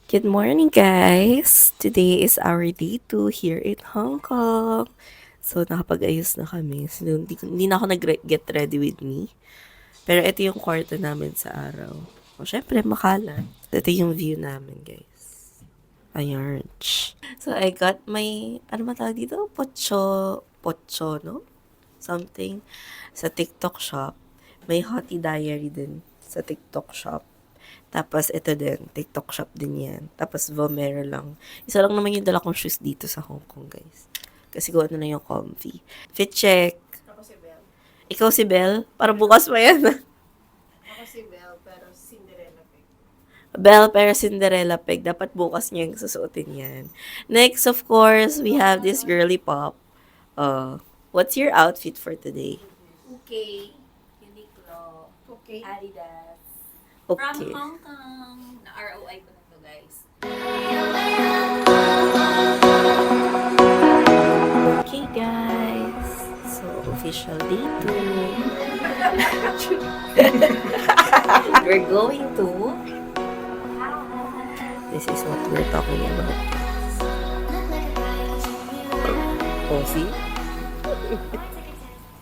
Good morning, guys! Today is our day 2 here in Hong Kong. So, nakapag-ayos na kami. So, hindi na ako nag-get ready with me. Pero ito yung kwarto namin sa araw. O, syempre, makalat. Ito yung view namin, guys. Ayan. So, I got my, ano matawag dito? Pocho, no? Something. Sa TikTok shop. May Hottie Diary din sa TikTok shop. Tapos, ito din. TikTok shop din yan. Tapos, Vomero lang. Isa lang naman yung dala kong shoes dito sa Hong Kong, guys. Kasi kung ano na yung comfy. Fit check. Ako si Belle. Ikaw si Belle? Para bukas pa yan. Ako si Belle, pero Cinderella pig. Belle pero Cinderella pig. Dapat bukas niya yung susuotin yan. Next, of course, we have this girly pop. What's your outfit for today? Okay. Uniqlo. Okay. Adidas. Okay. From Hong Kong. Na-ROI ko na to, guys. Okay, guys. So, official day 2. We're going to... This is what we're talking about. Oh, see?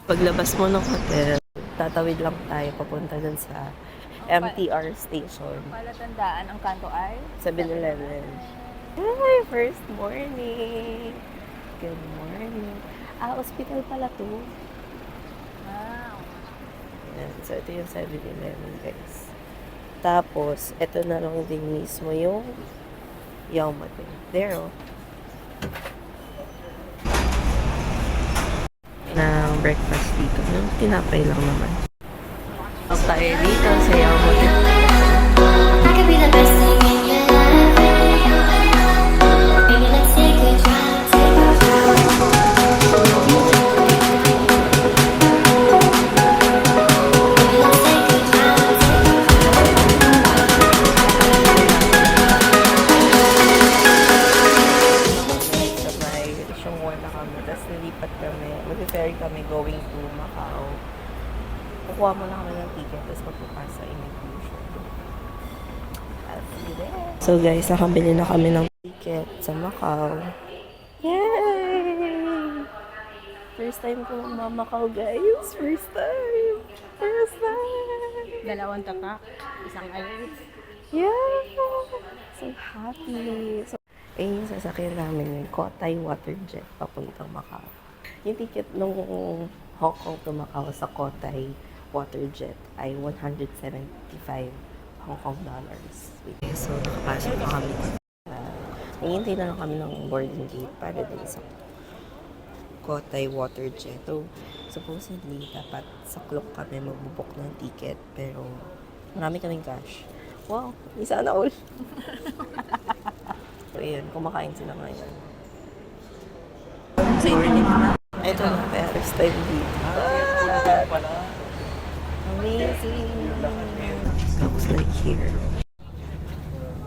Paglabas mo ng hotel, tatawid lang tayo papunta dun sa MTR station. Palatandaan ang kanto ay? 7-Eleven. Hi, first morning. Good morning. Hospital pala to. Wow. Yan. So, ito yung 7-Eleven, guys. Tapos, ito na lang din mismo yung Yao Ma Teng. There, oh. Ng breakfast dito. Yung tinapay lang naman. Tapos tayo dito sa Yao Ma Teng. I could be the best thing in your life. Baby, let's take a drive, take a drive. Baby, let's take a drive, Sa may Siongwon na kami. Tapos nilipat kami. Mag-ferry kami going to Macau. Kukuha mo na kami ng ticket. Tapos magpupas sa immigration. I'll see you there. So guys, nakabili na kami ng ticket sa Macau. Yay! First time ko Macau, guys. First time. Dalawang tatak. Isang alis. Yeah! So happy. So, yung sasakyan namin yung Cotai Waterjet papuntang Macau. Yung ticket nung Hong Kong to Macau sa Cotai Waterjet ay 175 Hong Kong dollars. Okay, so nakapasok na kami. Nahihintay na lang kami ng boarding gate para din sa Cotai Waterjet. So, supposedly, dapat sa clock kami magbubok ng ticket. Pero, marami kaming cash. Wow, di sana all. So, yun, kumakain sila ngayon. Ito na, first time dito. Amazing! Looks like here.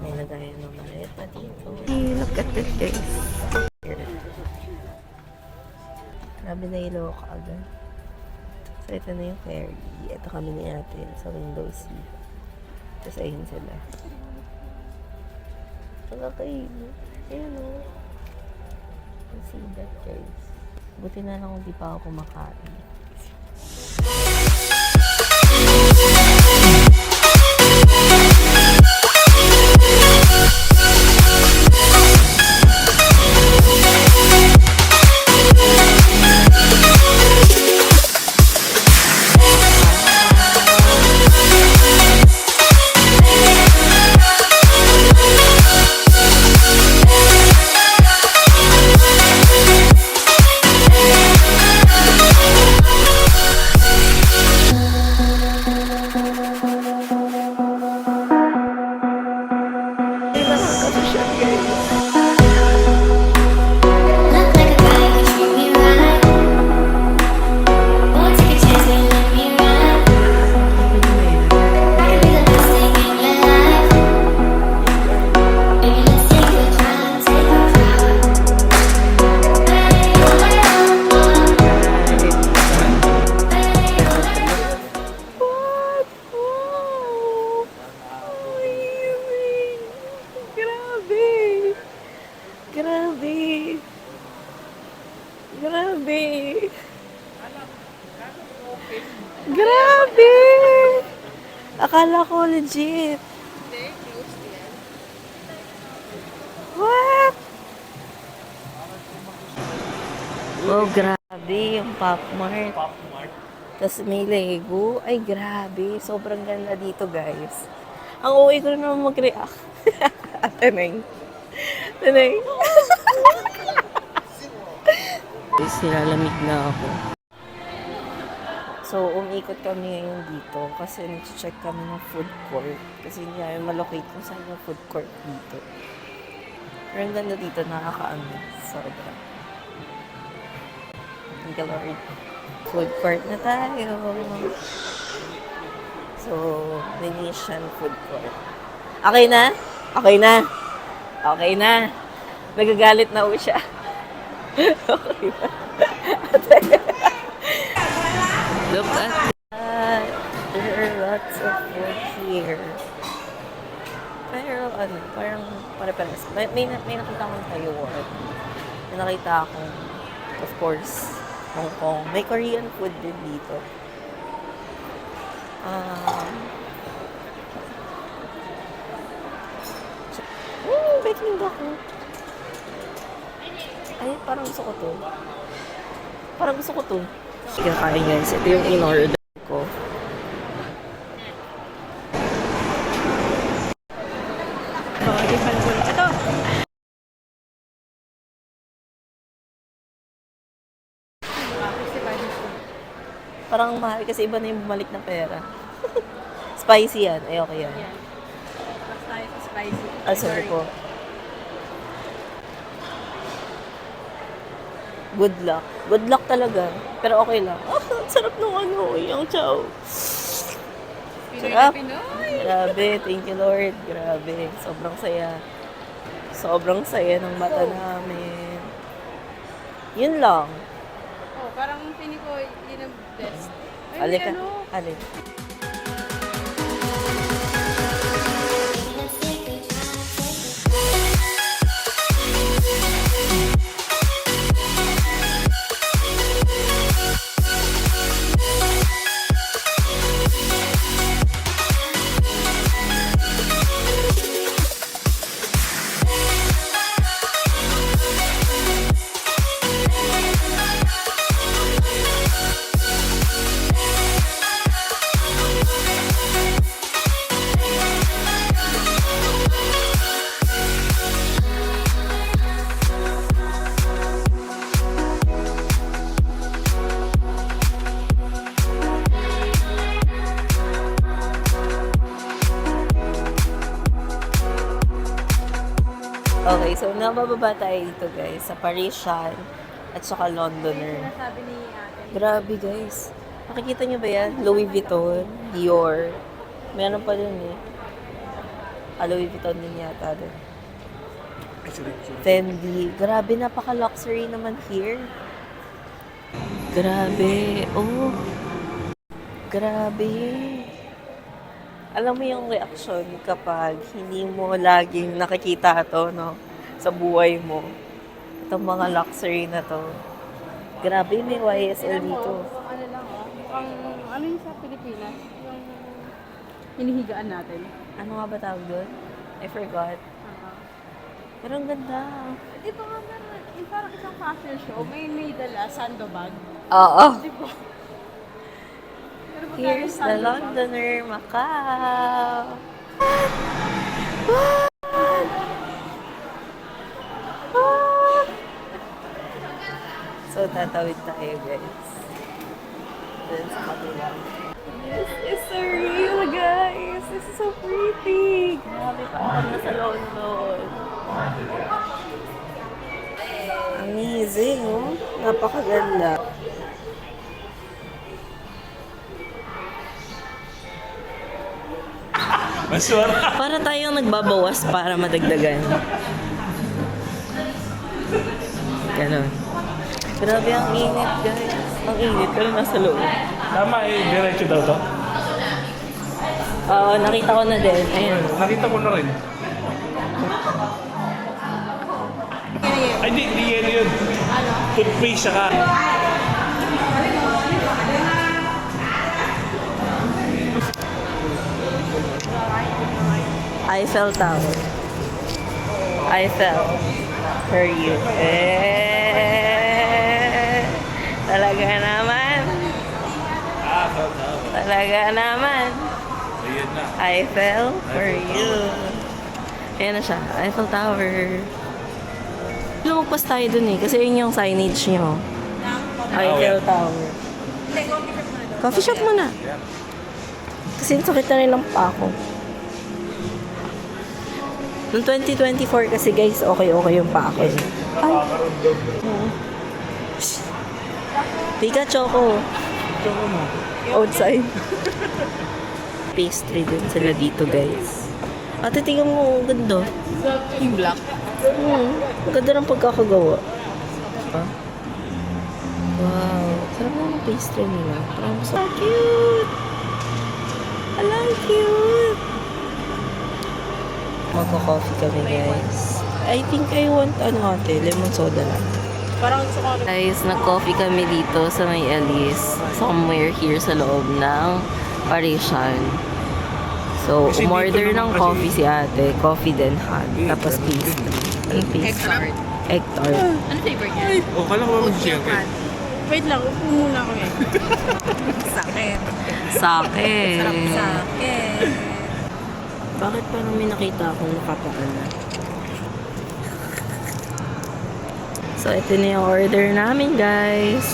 May lagayan ng maleta dito. Hey, look at this, guys. Here. Grabe na ilaw ka agad. So, ito na yung ferry. Ito kami ni ate sa window seat. Tapos, ayun sila. Ang okay. Ayun o. See that, guys. Buti na lang kung di pa ako kumakain. Akala ko legit. Hindi, closed yan. What? Oh, grabe. Yung Pop Mart. Tapos may Lego. Ay, grabe. Sobrang ganda dito, guys. Ang uwi ko na naman mag-react. Tanay. Tanay. Guys, nilalamig na ako. So, umikot kami ngayon dito kasi nag-check kami ng food court. Kasi hindi namin malocate kung saan yung food court dito. Pero ang ganda dito, nakaka-amaze. Sobra. Thank you, Lord. Food court na tayo. So, Venetian food court. Okay na? Okay na? Okay na. Nagagalit na po siya. Okay na. Look at that. There are lots of food here. Pero ano, parang pare-pares. May nakita akong Taiwan. May nakita akong, of course, Hong Kong. May Korean food din dito. Baking ako. Ay, parang gusto ko to. Parang gusto ko to. Kinakain guys. Ito yung in-order ko. Ito! Parang mahal kasi iba na yung bumalik na pera. Spicy yan. Ay, okay yan. Mas tayo sa spicy. Ah, sorry po. Good luck. Good luck talaga. Pero okay lang. Oh, sarap nung ano. Yung chow. Pinoy Sarap. na Pinoy! Grabe. Thank you, Lord. Grabe. Sobrang saya. Sobrang saya ng mata namin. Yun lang. Oh, parang feeling ko yun ang best. Ay, Alin ka? ano? Alin? Okay, so nabababa tayo dito guys sa Parisian at saka Londoner. Sabi ni ate. Grabe guys. Nakikita niyo ba yan? Louis Vuitton, Dior. Meron pa dun eh. Louis Vuitton din yata dun. Fendi. Grabe, napaka-luxury naman here. Grabe. Oh. Grabe. Alam mo yung reaction kapag hindi mo laging nakikita to, no? Sa buhay mo. Itong mga luxury na to. Grabe, may YSL dito. Ano lang mukhang ano yung sa Pilipinas? Yung hinihigaan natin. Ano nga ba tawag doon? I forgot. Pero ang ganda. Di ba nga meron, yung parang isang fashion show, may dala, sandbag. Oo. Di ba? Pero magkano Here's yung the sandbag? Londoner Macau. So, tatawid tayo, guys. Then, sa kabila. This is surreal, guys. This is so pretty. Grabe pa ako nasa London. Amazing, oh. Napakaganda. Maswara. Para tayong nagbabawas para madagdagan. Ganon. Grabe ang init, guys. Ang init, pero nasa loob. Tama eh, diretso daw to. Oo, nakita ko na din. Ayan. Nakita ko na rin. Ay, di yan yun. Ano? Toothpaste saka. Eiffel Tower. Eiffel. For you. Talaga naman. Talaga naman. Ayun na. Eiffel for you. Ayan na siya. Eiffel Tower. Lumagpas tayo dun eh. Kasi yun yung signage nyo. Eiffel Tower. Coffee shop muna. Kasi ang sakit na rin ng pako. Noong 2024 kasi guys, okay yung pako. Ay. Pika Choco. Choco mo. Outside. Pastry din sila dito guys. Ate, tingnan mo, ang ganda. Yung black. Ang ganda ng pagkakagawa. Diba? Wow. Sarap ng pastry nila. Parang so cute. Alam, cute. Magka-coffee kami guys. I think I want ate, lemon soda lang. Parang gusto ko Guys, nag-coffee kami dito sa may Elise. Somewhere here sa loob ng Parisian. So, Kasi umorder dito ng naman coffee kasi- si ate. Coffee then hot. Tapos pastry. Anong pastry? Egg tart. Ano flavor niya? Oh, kala ko ba mag-share kayo? Wait lang, upo muna ako eh. Sake. Sake. Bakit parang may nakita akong nakapakala? So, ito na yung order namin, guys.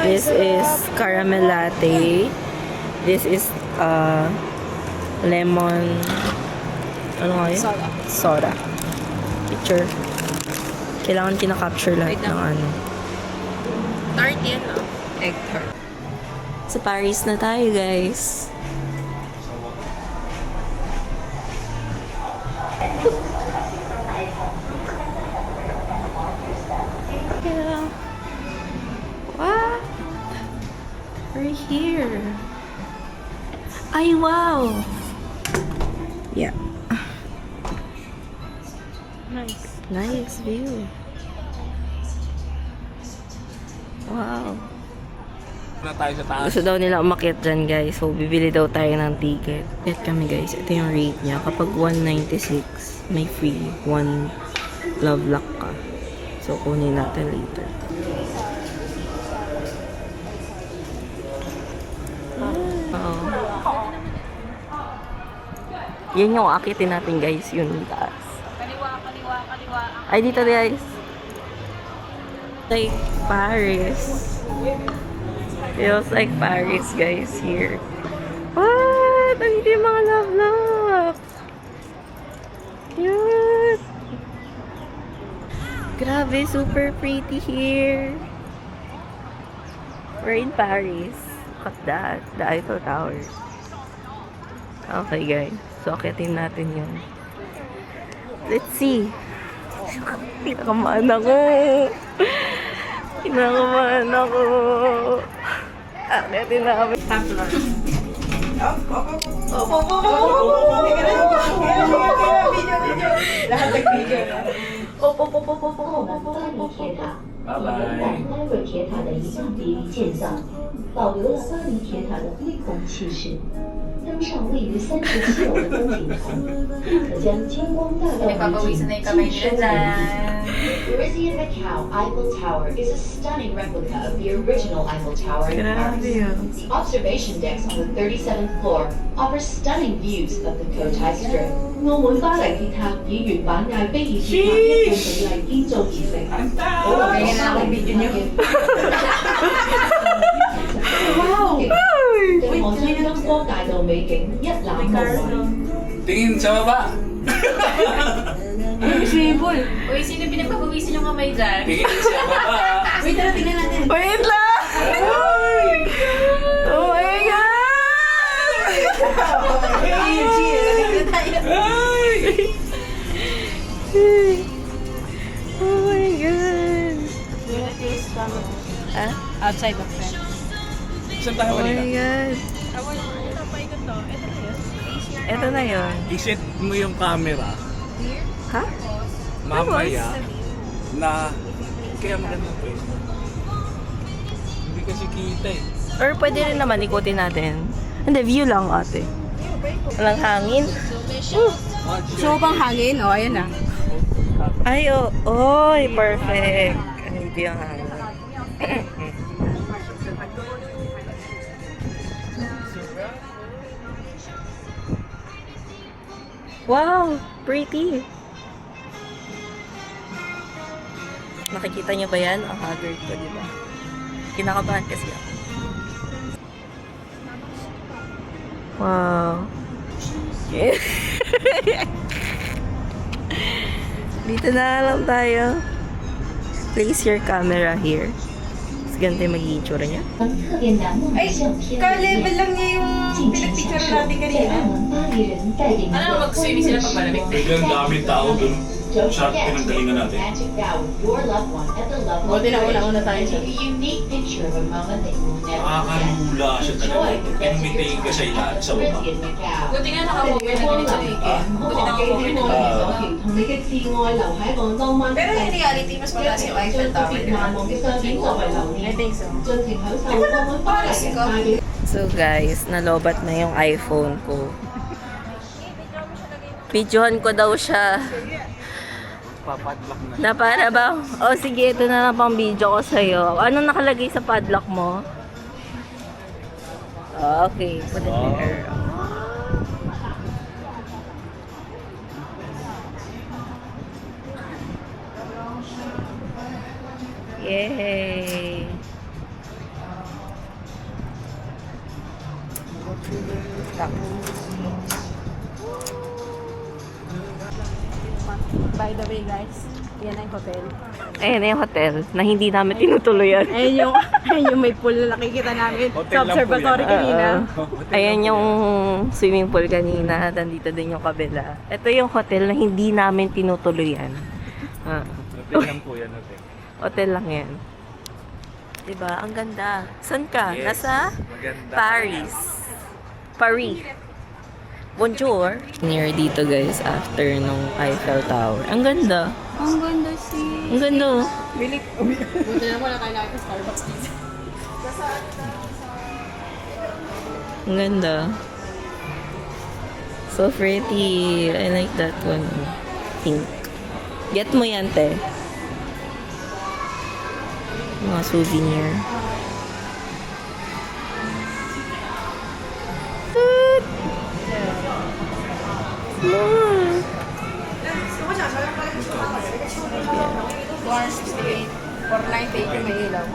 This is caramel latte. This is lemon... Ano nga yun? Soda. Soda. Picture. Kailangan kinakapture lahat Wait lang. ng ano. Tart yan, no? Egg tart. Sa Paris na tayo, guys. Yeah. What? We're here. Ay, wow. Yeah. Nice. Nice view. Wow. Na tayo sa taas. Gusto daw nila umakyat dyan, guys. So, bibili daw tayo ng ticket. Get kami, guys. Ito yung rate niya. Kapag 196, may free. 1 love lock ka. So, kunin natin later. Oo. Yan yung akitin natin, guys. Yun, taas. Kaliwa. Ay, dito, guys. Like Paris. Feels like Paris, guys, here. What? Andito yung mga love lock. Cute. Grabe, super pretty here. We're in Paris. Look at that. The Eiffel Tower. Okay, guys. So, akitin natin yun. Let's see. Pinakamaan ako. Pinakamaan ako. Akitin namin. Bye-bye. 奈瑞铁塔的一项比例建造，保留了巴黎铁塔的恢宏气势。登上位于37楼的登顶台，可将金光大道美景尽收眼底。 Parisian Macau Eiffel Tower is a stunning replica of the original Eiffel Tower in Paris. The observation decks on the 37th floor offer stunning views of the Cotai Strip. 澳門巴黎鐵塔以原版艾菲爾鐵塔一個比例建造而成，保留咗巴黎鐵塔嘅。對望將金光大道美景一覽無遺。 Tingin sa baba. Uy, sino pinagpapawisin yung kamay dyan? Tingin sa baba. Wait, tara, tingnan natin. Wait lang! Oh my God! Oh my God! Ah? Outside of that. Saan tayo Oh my kanina? God! Ito na yun. I-set mo yung camera. Ha? Mamaya na kaya maganda po yun. Hindi kasi kita eh. Or pwede rin naman ikutin natin. Hindi, view lang ate. Walang hangin. So, bang hangin? O, ayan na. Ay, oy, perfect. Ay, hindi yung hangin. Wow, pretty. Nakikita niyo ba yan? Ang haggard ko, di ba? Kinakabahan kasi ako. Wow. Dito na lang tayo. Place your camera here. Tapos ganito yung magiging itsura niya. 特别难忘的相片留念。 lang niya yung 尽情享受在澳门巴黎人带给您的欢乐时光。 Biglang daming tao dun. Don't Sharp forget to pinanggalingan make natin. a magic vow with your loved one at the Love Buti na Bridge una-una tayo and siya. take a unique picture of a moment that you will never forget. Nakakalula siya Enjoy talaga. the rest of your Pinumitiin ka sa time ilalim at sa the baba. Ritz in Macau. buti nga naka-cover na ganito eh. Buti naka-cover na ganito. 同你嘅摯愛留喺個浪漫的 Pero in reality, mas mataas yung Eiffel 將特 Tower. 別難忘嘅相片作為留 I 念， think so. 盡情享受澳門巴黎人帶俾 So guys, nalobat na yung iPhone ko. Videohan ko daw siya. Papadlock na. Na para ba? O sige, ito na lang pang video ko sa'yo. Anong nakalagay sa padlock mo? Okay, put it there. Yay! By the way, guys, yan na yung hotel. Ayan na yung hotel na hindi namin tinutuluyan. Ayun yung may pool na nakikita namin Hotel sa lang po observatory yan. kanina. Ayan yung swimming pool kanina. Nandito din yung kabila. Ito yung hotel na hindi namin tinutuluyan. Hotel lang po yan, hotel. Hotel lang yan. Diba? Ang ganda. San ka? Yes. Nasa Maganda. Paris. Paris. Bonjour. Near dito guys, after nung Eiffel Tower. Ang ganda. Ang ganda si... Ang ganda. Oh. Really? Buti na wala tayo nakita sa Starbucks dito. Ang ganda. So pretty. I like that one. Pink. Get mo yan, te. Mga souvenir. Good. More. 268 for 980 may ilaw.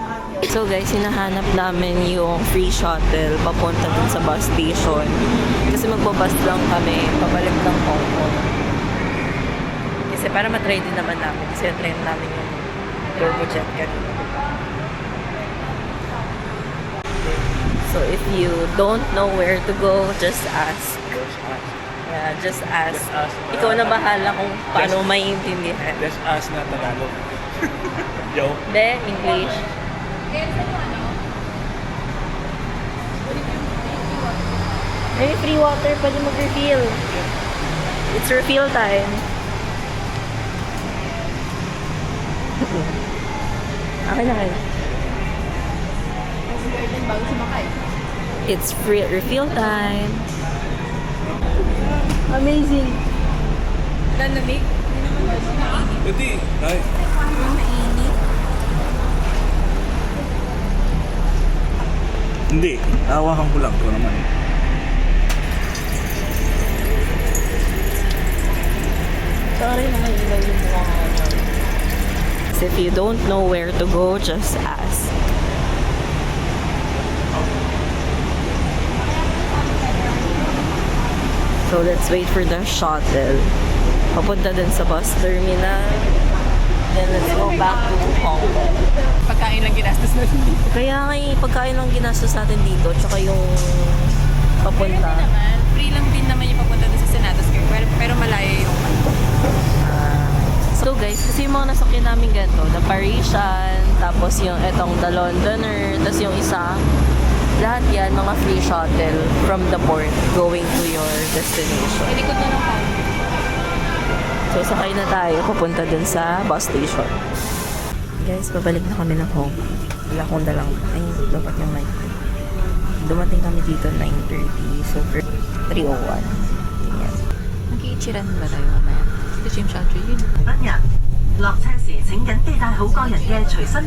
So guys, hinahanap namin yung free shuttle papunta dun sa bus station. Kasi magbabus lang kami, pabalik ng Hong Kong. Kasi para matry din naman namin. Kasi try namin yung turbojet kanina. So if you don't know where to go, just ask. Yeah, just ask. Just ask. Ikaw na bahala kung paano maiintindihan. Let's ask na Tagalog. Yo. Be, English. May free water, pwede mag-refill. It's refill time. Okay na kayo. Bago sumakay. It's free refill time. Amazing. Lamig. Pwede. Ay. Hindi. Awakan ko lang. Ito naman. Sorry na may ilaw yung mukha ko. If you don't know where to go, just ask. So let's wait for the shuttle. Papunta din sa bus terminal. Then let's go back to Hong Kong. Pagkain lang ginastos natin dito. Kaya nga pagkain lang ginastos natin dito, tsaka yung papunta. Free lang din naman yung papunta dun sa Senado Square. Pero malayo yung So guys, kasi yung mga nasakyan namin ganito, the Parisian, tapos yung etong the Londoner, tapos yung isa, lahat yan mga free shuttle from the port going to your destination. Likod na ng town. So sakay na tayo, pupunta dun sa bus station. Guys, babalik na kami ng home. Wala akong dalang, ay, dapat yung mic. Dumating kami dito 9:30. So, 3:01. Ganyan. Nag-iichiran ba tayo mamaya? Kasi Jim Shadow yun. 本人落車時請緊佩戴好個人嘅隨身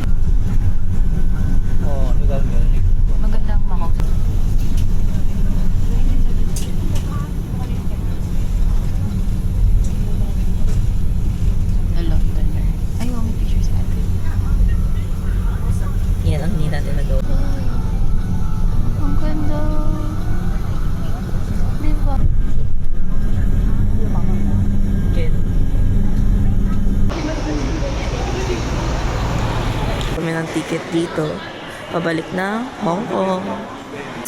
Magandang mahok. Hello, Dollar. Ay, may picture sa atin. Yan ang hindi natin nagawa. Ang ganda. Diba? Again. Kami ng ticket dito. Pabalik na Hong Kong.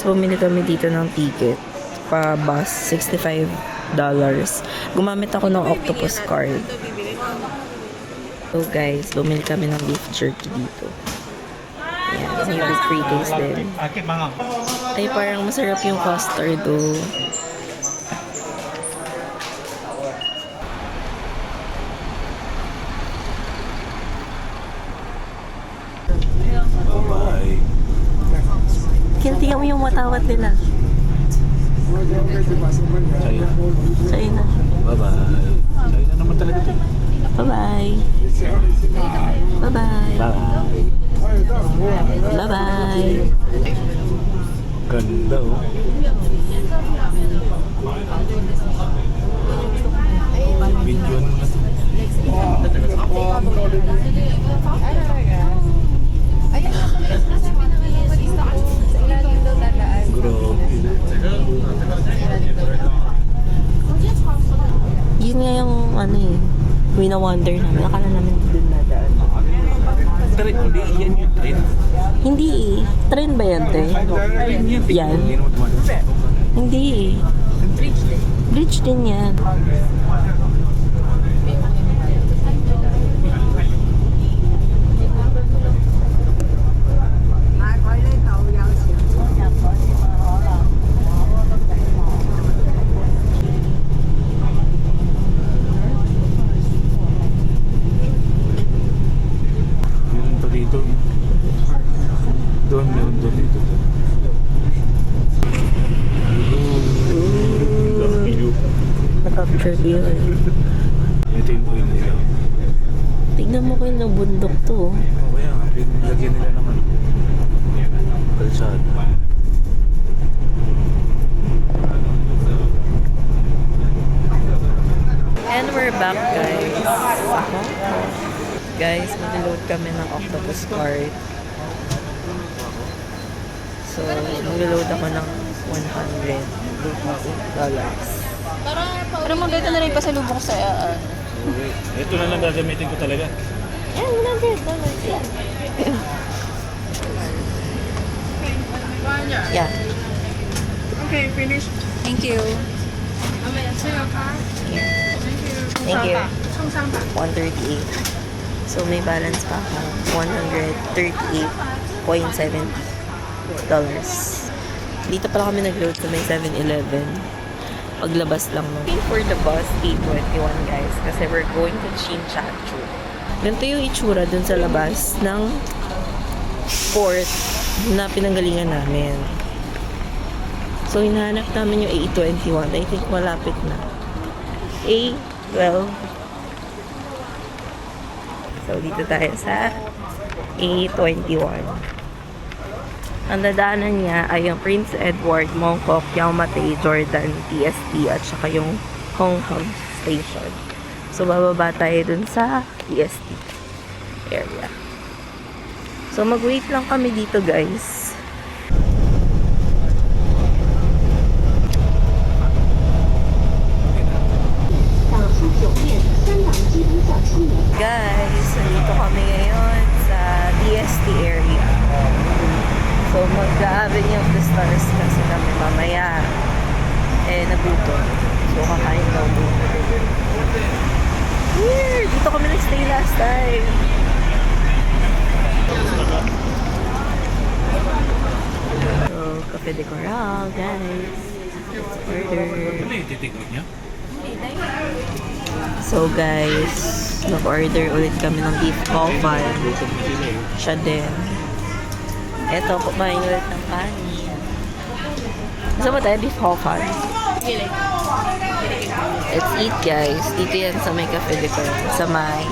So, bumili kami dito ng ticket. Pa bus, $65. Gumamit ako ng Octopus card. So, guys, bumili kami ng beef jerky dito. Ayan, kasi yung free taste din. Ay, parang masarap yung custard, oh. Bye-bye. Tingnan mo yung matawat nila. China. China. Bye-bye. China naman talaga ito. Bye-bye. Bye-bye. Bye. Bye-bye. Ganda oh. Video ano na to. Yun nga yung ano eh. Wina-wonder namin. Akala namin dun na daan. Pero hindi, yan yung trend. Hindi eh. Trend ba yan, te? Yan? Hindi naman tumalas. Hindi eh. Bridge din yan. Meron pa dito. Doon, meron doon dito. Nakapicture ko yun. Ito yung point nila. Tignan mo kayo ng bundok to. Oh. Oo, kaya nga. Pinlagyan nila naman. Kalsada. And we're back, guys. Guys, mag-load kami ng Octopus card. So, mag-load ako ng $100. Pero maganda na rin pasalubong sa Ito na lang gagamitin ko talaga. Yan, $100. Yeah. Okay, finish. Thank you. Thank you. 138. So, may balance pa ako. $138.70. Dito pala kami nag-load sa may 7-Eleven. Paglabas lang nung. Waiting for the bus, 8:21 guys. Kasi we're going to Chinchachu. Ganito yung itsura dun sa labas ng port na pinanggalingan namin. So, hinahanap namin yung A21. I think malapit na. A12. So, dito tayo sa A21. Ang dadaanan niya ay yung Prince Edward, Mongkok, Yau Ma Tei, Jordan, TST, at saka yung Hong Kong Station. So, bababa tayo dun sa TST area. So, mag-wait lang kami dito, guys. Guys, nandito kami ngayon sa TST area. So, mag-Avenue of the Stars kasi kami mamaya. Nagutom. So, kakain daw muna. Weird! Dito kami nag-stay last time. So, Cafe de Coral, guys. Let's order. Ano yung titikot niya? So, guys, nag-order ulit kami ng beef coffee. Gutom na sila eh. Siya din. Eto, kumain ulit ng kanin. Gusto mo tayo beef hawfan? Let's eat, guys. Dito yan sa may Cafe de Coron. Sa may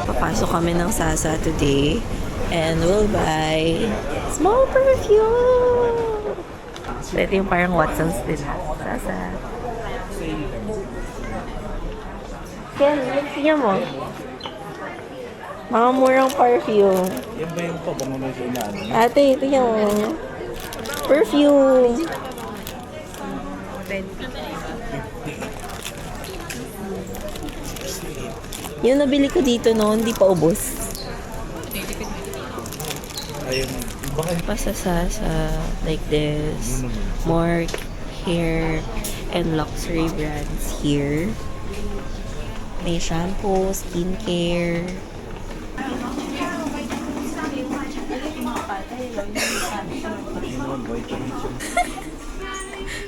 papasok kami ng Sasa today. And we'll buy small perfume. So, ito yung parang Watson's din. Sasa. Ken, tingnan mo. Mga murang perfume. Yan ba yung pabango na siya na? Ate, tingnan mo. Perfume. Yung nabili ko dito noon, hindi pa ubos. Ayun. Bakit? Pasasasa, like this. More hair and luxury brands here. May shampoo, skincare.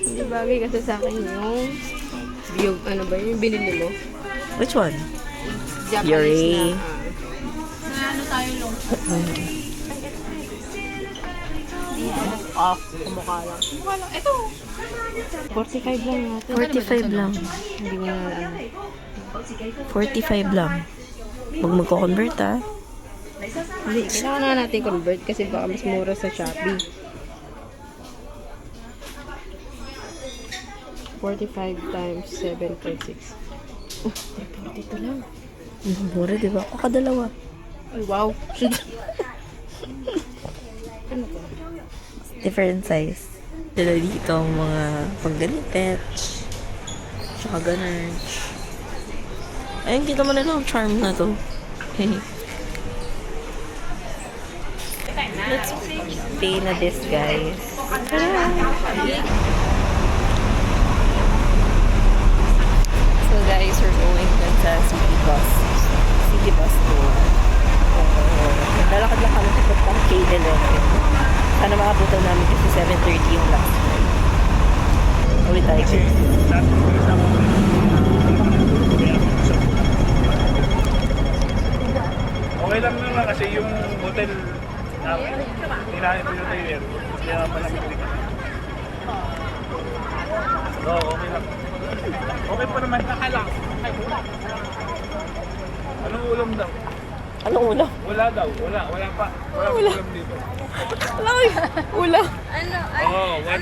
Hindi bagay kasi sa akin yung ano ba yung binili mo? Which one? Japanese Yuri. Off. Kumukha lang. 45 lang natin. 45 lang. Hindi mo na 45 lang. Huwag magko-convert ah. Hindi, kailangan na natin convert kasi baka mas mura sa Shopee. 45 times 7.6. Dito lang. Mura, di ba? Ako kadalawa. Ay, wow. Different size. Dala dito ang mga pangganipet. Tsaka ganun. Ayun, kita mo na lang ang charm na to. Let's pay na this, guys. So, guys, we're going dun sa city bus. City bus tour. Lalakad lang kami sa pang K11. Sana makabutan namin kasi 7:30 yung last flight. Ulit tayo. Okay lang naman kasi yung hotel tirahin ko yung tayo kaya pala magkita. Oo, okay lang. Okay pa naman. Nakalang. Anong ulam daw? Anong ulam? Wala daw. Wala pa. Wala ulam dito. Ulam. Oh, one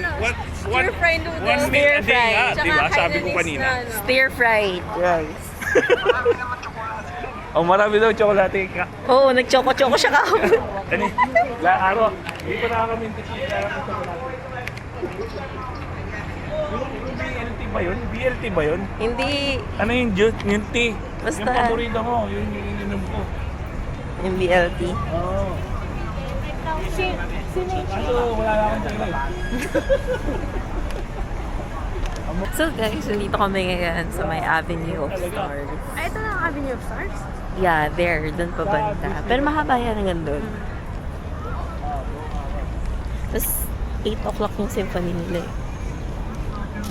Stir-fry noodles. One meal a day Stir-fry. nga, di ba? Sabi ko kanina. Stir-fried rice. Oh, marami daw tsokolate ka. Oo, nag-choco-choco siya kahapon. Kani, araw. Hindi pa nakakaminti siya. Yung BLT ba yun? BLT ba yun? Hindi. Ano yung juice? Yung tea. Basta. Yung paborito ko. Yung ininom ko. Yung BLT. Oo. Kaso wala lang akong tagal. So guys, nandito kami ngayon sa may Avenue of Stars. Ay, ito lang ang Avenue of Stars? Yeah, there. Doon pa banda. Pero mahaba yan hanggang doon. Tapos, 8 o'clock yung symphony nila eh.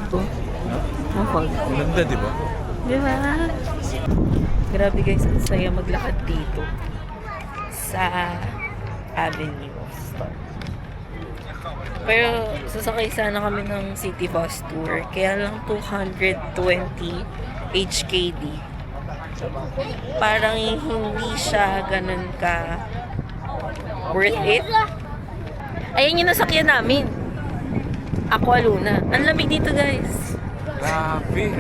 Ito. Ang fog. Ang ganda, di ba? Di ba? Grabe guys, ang saya maglakad dito. Sa Avenue of Stars. Pero sasakay sana kami ng city bus tour. Kaya lang 220 HKD. Parang hindi siya ganun ka worth it. Ayan yung nasakyan namin. Aqua Luna. Ang lamig dito guys. Grabe.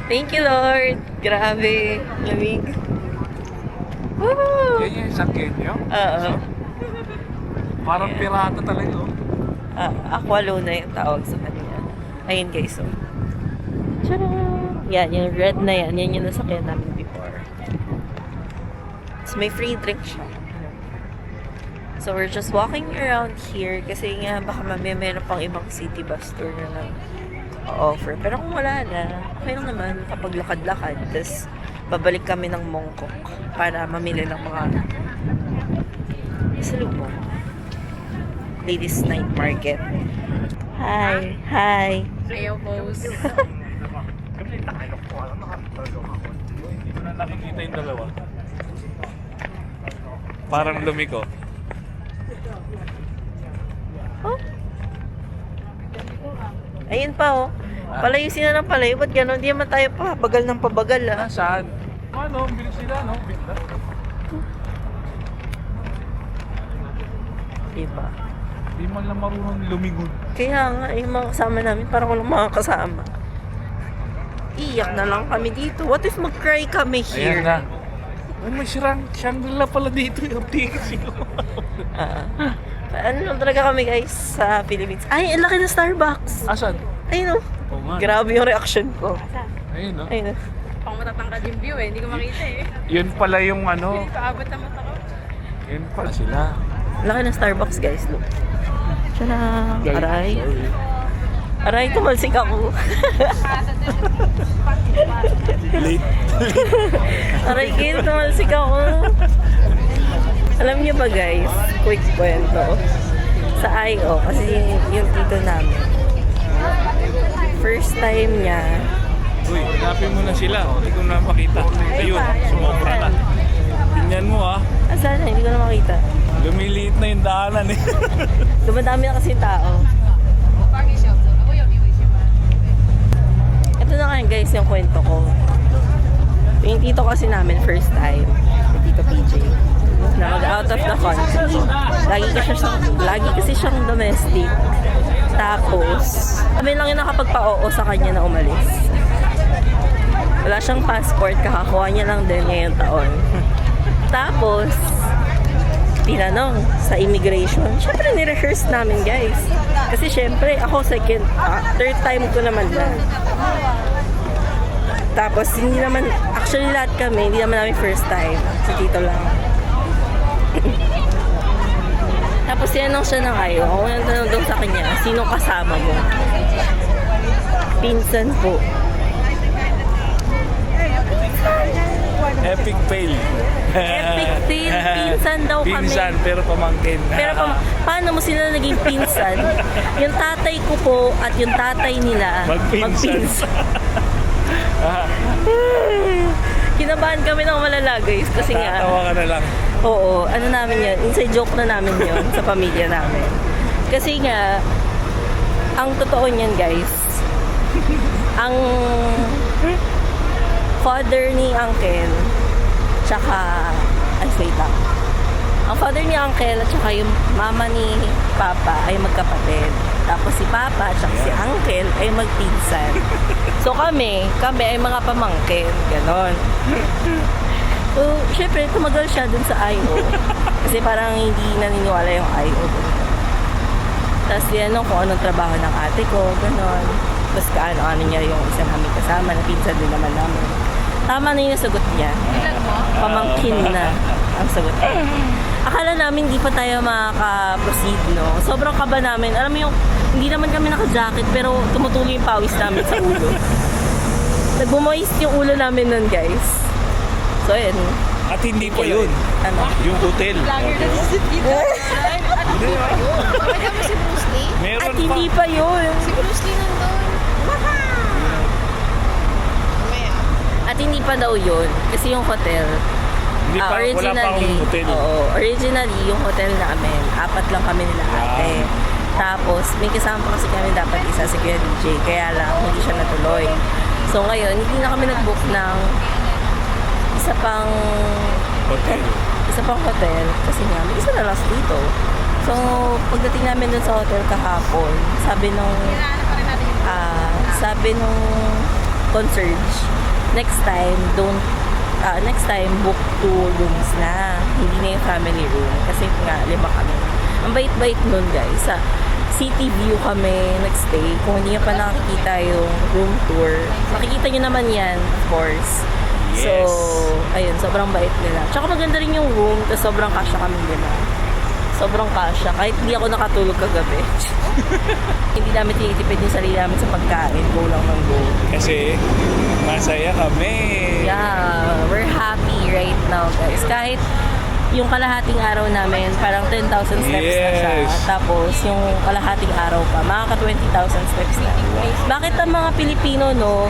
Thank you Lord. Grabe. Lamig. Woo! Yan yung sakyan nyo? Oo. Parang pirata talaga. Aqua Luna yung tawag sa kanila. Ayun guys. So. Tcharam! Yan, yung red na yan. Yan yung nasakyan namin before. So, may free drink siya. So, we're just walking around here kasi nga baka mamaya meron pang ibang city bus tour na lang offer. Pero kung wala na, okay lang naman kapag lakad-lakad. Tapos, babalik kami ng Mongkok para mamili ng mga salubong. Ladies Night Market. Hi! Hi! Ayaw pose. Hindi ko na nakikita yung dalawa. Parang lumiko. Oh. Ayun pa, oh. Palayusin na ng palayo. Ba't gano'n? Hindi naman tayo pa. Bagal ng pabagal, ah. Saan? Ano, bilis sila, no? Bigla. Diba? Di man lang marunong lumingon. Kaya nga, yung mga kasama namin, parang walang mga kasama. Iyak na lang kami dito. What if mag-cry kami here? Ayan na. Ay, may Shangri-La pala dito. Yung ticket siguro. Ano lang talaga kami guys sa Philippines. Ay, ang laki ng Starbucks. Asan? Ayun, oh. Oo nga. Grabe yung reaction ko. Ayun, no? Ayun, oh. Pang matatangkad yung view eh, hindi ko makita eh. Yun pala yung ano. Hindi paabot na mata ko. Yun pala sila. Laki ng Starbucks guys, look. Tiyana, aray. Aray, tumalsik ako. Late. Aray, kayo, tumalsik ako. Alam niyo ba guys, quick kwento. Sa IO, kasi yung tito namin. First time niya. Uy, hanapin mo na sila. Hindi ko na makita. Ayun, sumobra na. Tingnan mo, ah. Asan? Hindi ko na makita. Lumiliit na yung daanan, eh. Dumadami na kasi tao. Ito na nga guys yung kwento ko. Yung tito kasi namin first time, yung tito PJ, na mag-out of the country. Lagi kasi siyang domestic. Tapos, kami lang yung nakapagpa-oo sa kanya na umalis. Wala siyang passport, kakakuha niya lang din ngayong taon. Tapos, tinanong sa immigration. Siyempre, ni-rehearse namin, guys. Kasi siyempre, ako third time ko naman na. Tapos, hindi naman, actually lahat kami, hindi naman namin first time. Si Tito lang. Tapos, tinanong siya ng kayo. Ako nang tanong daw sa kanya, sino kasama mo? Pinsan po. Epic fail. Epic fail. Pinsan daw kami. Pinsan, pero pamangkin. Pero paano mo sila naging pinsan? Yung tatay ko po at yung tatay nila Magpinsan. Kinabahan kami ng malala guys kasi nga. Tatawa ka na lang. Oo, ano namin yun, inside joke na namin yun sa pamilya namin. Kasi nga, ang totoo niyan guys, ang father ni Uncle, tsaka, wait lang. Ang father ni Uncle at tsaka yung mama ni Papa ay magkapatid. Tapos si Papa at tsaka si Uncle ay magpinsan. So kami ay mga pamangkin, ganon. So, syempre, tumagal siya dun sa IO. Kasi parang hindi naniniwala yung IO. Tapos tinanong kung anong trabaho ng ate ko, ganon. Tapos kaano-ano niya yung isang namin kasama, na pinsan din naman namin. Tama na yung sagot niya. Pamangkin na ang sagot. Akala namin hindi pa tayo makaka-proceed, no? Sobrang kaba namin. Alam mo yung, hindi naman kami naka-jacket, pero tumutuloy yung pawis namin sa ulo. Nagbumoist yung ulo namin nun, guys. So, ayun. At hindi pa yun. Ano? Yung hotel. Lager na si Tito. Pwede mo si Bruce Lee? Meron At pa. hindi pa yun. Si Bruce Lee nandun. Mamaya. At hindi pa daw yun. Kasi yung hotel, Hindi pa, wala pa akong hotel. Oo, originally, yung hotel namin, 4 lang kami nila ate. Tapos, may kasama pa kasi kami dapat isa si Kuya DJ, kaya lang, hindi siya natuloy. So, ngayon, hindi na kami nag-book ng isa pang hotel, kasi nga, may isa na last dito. So, pagdating namin dun sa hotel kahapon, sabi nung concierge, next time book 2 rooms na. Hindi na yung family room. Kasi nga, 5 kami. Ang bait-bait nun guys. Sa city view kami nagstay. Kung hindi nyo pa nakikita yung room tour, makikita nyo naman yan, of course. Yes. So, ayun, sobrang bait nila. Tsaka maganda rin yung room, tapos sobrang kasya kami nila. Sobrang kasya. Kahit hindi ako nakatulog kagabi. Hindi namin tinitipid yung sarili namin sa pagkain. Go lang ng go. Kasi masaya kami. Yeah, we're happy right now, guys. Kahit yung kalahating araw namin, parang 10,000 steps na siya. Yes. Tapos yung kalahating araw pa, makaka 20,000 steps na. Bakit ang mga Pilipino, no,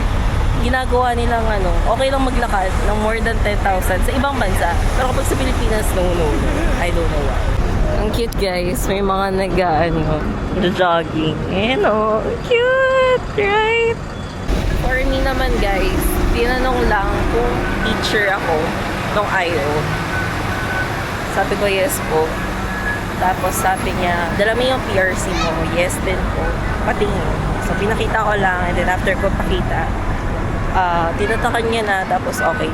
ginagawa nilang okay lang maglakad ng more than 10,000 sa ibang bansa. Pero kapag sa Pilipinas, no. I don't know why. Ang cute guys. May mga jogging. Ayan o. Cute! Right? For me naman guys, tinanong lang kung teacher ako nung IO. Sabi ko yes po. Tapos sabi niya, dala mo yung PRC mo. Yes din po. Patingin. So pinakita ko lang and then after ko pakita, tinatakan niya na tapos okay.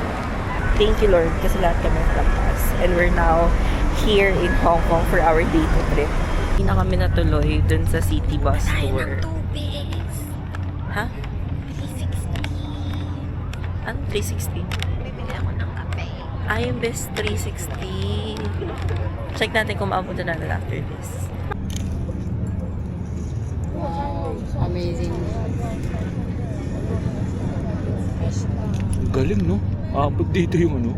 Thank you Lord kasi lahat kami nagpas. And we're now here in Hong Kong for our day 2 trip. Hindi na kami natuloy dun sa city bus tour. Ha? 360. Ano 360? Bibili ako ng kape. Yung best 360. Check natin kung maabutan natin after this. Amazing. Galing, no? Abot dito yung ano.